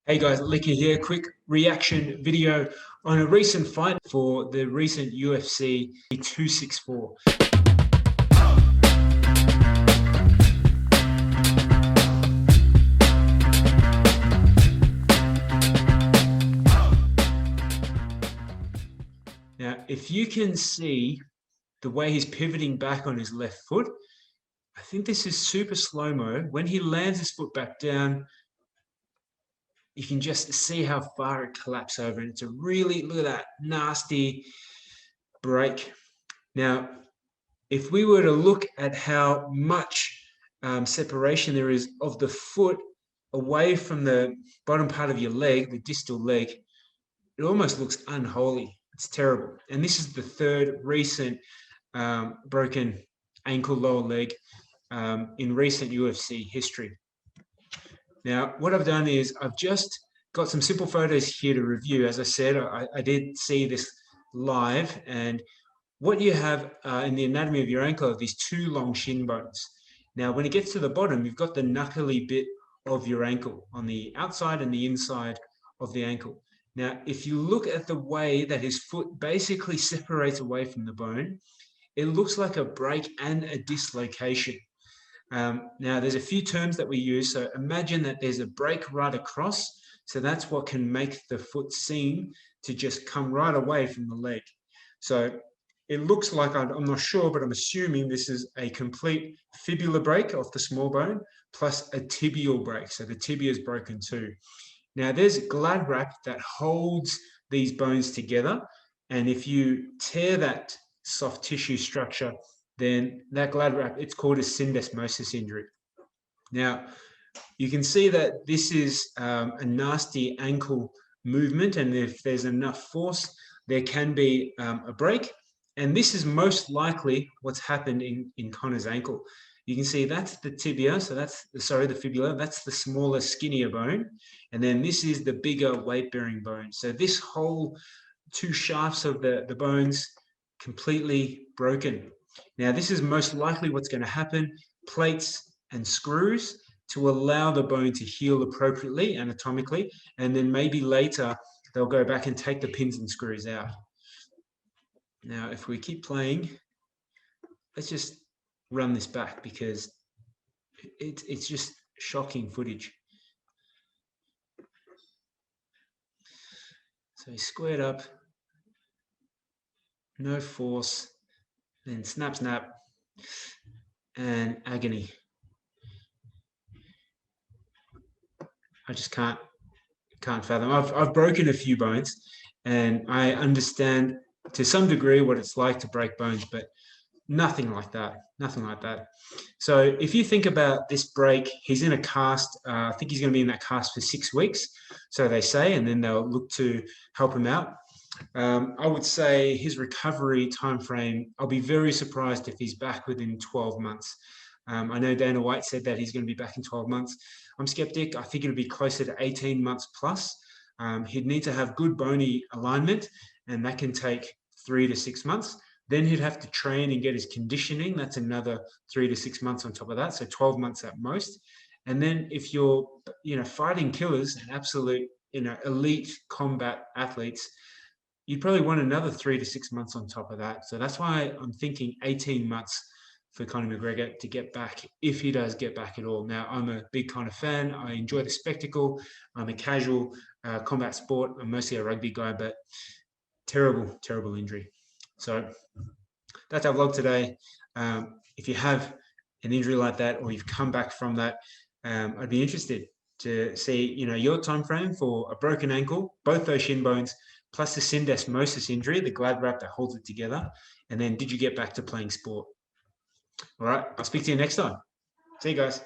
Hey guys, Licky here. Quick reaction video on a recent fight for the recent UFC 264. Now, if you can see the way he's pivoting back on his left foot, I think this is super slow-mo. When he lands his foot back down, you can just see how far it collapsed over. And it's a really, look at that, nasty break. Now, if we were to look at how much separation there is of the foot away from the bottom part of your leg, the distal leg, it almost looks unholy. It's terrible. And this is the third recent broken ankle lower leg in recent UFC history. Now, what I've done is I've just got some simple photos here to review. As I said, I did see this live, and what you have in the anatomy of your ankle are these two long shin bones. Now, when it gets to the bottom, you've got the knuckly bit of your ankle on the outside and the inside of the ankle. Now, if you look at the way that his foot basically separates away from the bone, it looks like a break and a dislocation. Now, there's a few terms that we use. So imagine that there's a break right across. So that's what can make the foot seem to just come right away from the leg. So it looks like, I'm not sure, but I'm assuming this is a complete fibular break off the small bone plus a tibial break. So the tibia is broken too. Now there's glad wrap that holds these bones together. And if you tear that soft tissue structure, then that glad wrap, it's called a syndesmosis injury. Now, you can see that this is a nasty ankle movement, and if there's enough force, there can be a break. And this is most likely what's happened in Conor's ankle. You can see that's the tibia, so that's, the fibula, that's the smaller, skinnier bone. And then this is the bigger weight-bearing bone. So this whole two shafts of the bones completely broken. Now, this is most likely what's going to happen, plates and screws to allow the bone to heal appropriately anatomically, and then maybe later they'll go back and take the pins and screws out. Now, if we keep playing, let's just run this back because it's just shocking footage. So he's squared up, no force, then snap, snap, and agony. I just can't fathom. I've broken a few bones, and I understand to some degree what it's like to break bones, but nothing like that. Nothing like that. So if you think about this break, he's in a cast. I think he's going to be in that cast for 6 weeks, so they say, and then they'll look to help him out. I would say his recovery timeframe, I'll be very surprised if he's back within 12 months. I know Dana White said that he's going to be back in 12 months. I'm skeptic. I think it'll be closer to 18 months plus. He'd need to have good bony alignment, and that can take 3 to 6 months. Then he'd have to train and get his conditioning. That's another 3 to 6 months on top of that. So 12 months at most. And then if you're, fighting killers and absolute, elite combat athletes, you'd probably want another 3 to 6 months on top of that. So that's why I'm thinking 18 months for Conor McGregor to get back, if he does get back at all. Now, I'm a big Conor fan. I enjoy the spectacle. I'm a casual combat sport. I'm mostly a rugby guy, but terrible, terrible injury. So that's our vlog today. If you have an injury like that, or you've come back from that, I'd be interested to see, your time frame for a broken ankle, both those shin bones, plus the syndesmosis injury, the glad wrap that holds it together. And then did you get back to playing sport? All right, I'll speak to you next time. See you guys.